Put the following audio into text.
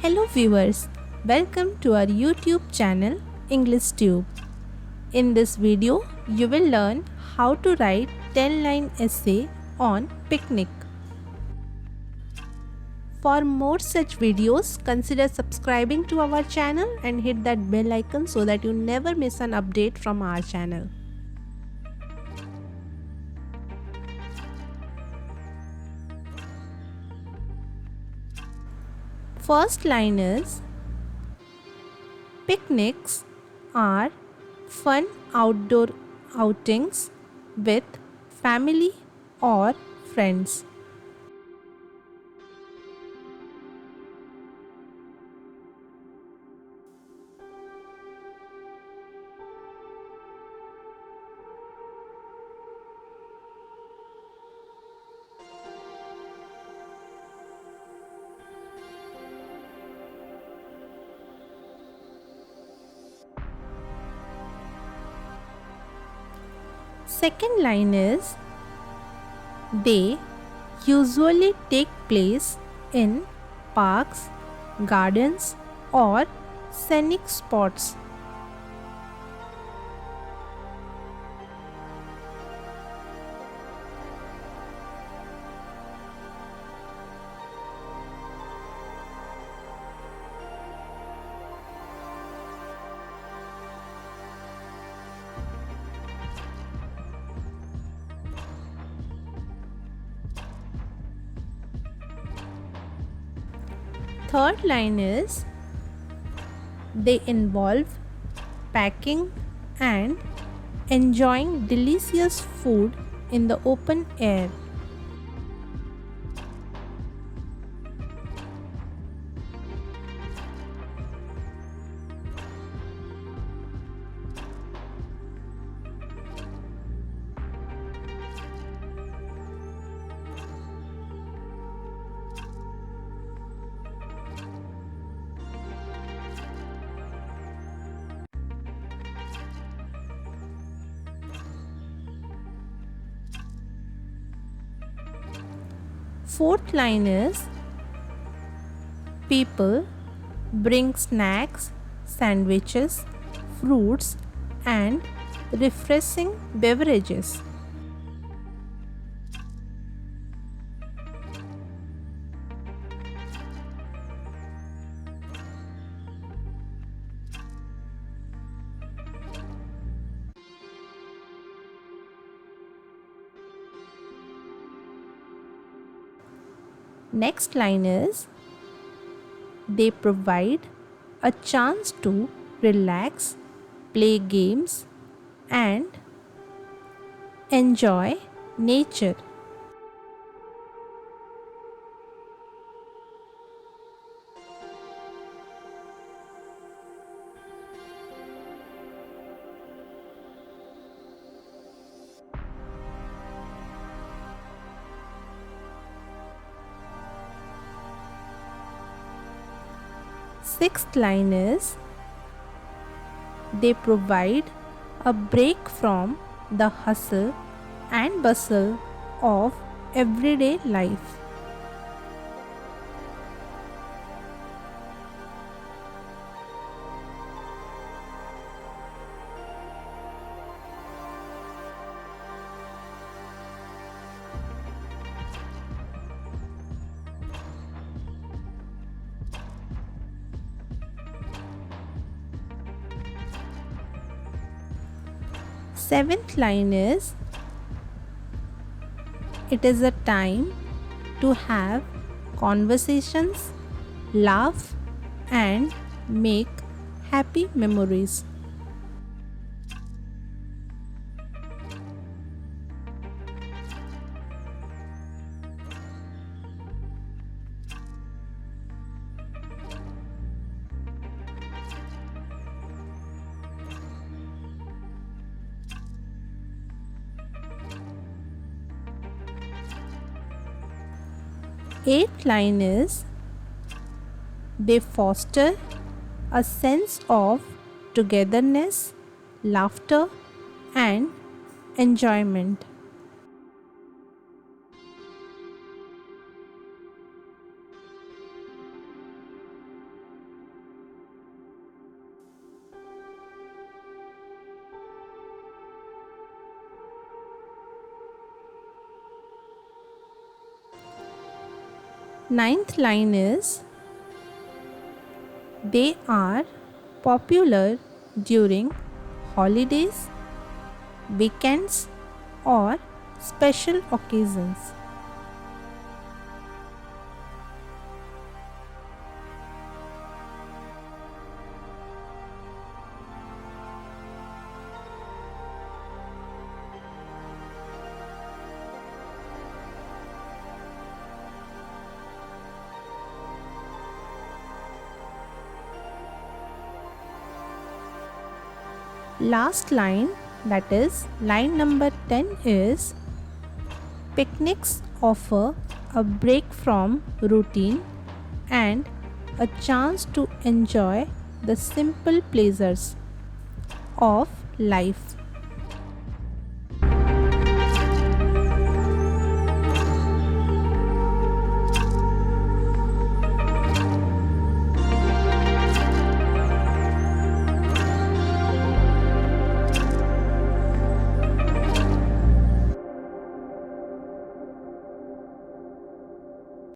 Hello viewers, welcome to our YouTube channel English Tube. In this video, you will learn how to write 10-line essay on picnic. For more such videos, consider subscribing to our channel and hit that bell icon so that you never miss an update from our channel. First line is: picnics are fun outdoor outings with family or friends. Second line is: they usually take place in parks, gardens, or scenic spots. Third line is: they involve packing and enjoying delicious food in the open air. Fourth line is: people bring snacks, sandwiches, fruits, and refreshing beverages. Next line is: they provide a chance to relax, play games, and enjoy nature. Sixth line is: they provide a break from the hustle and bustle of everyday life. Seventh line is: it is a time to have conversations, laugh, and make happy memories. Eighth line is: they foster a sense of togetherness, laughter, and enjoyment. Ninth line is they are popular during holidays, weekends, or special occasions. Last line, that is line number 10, is picnics offer a break from routine and a chance to enjoy the simple pleasures of life.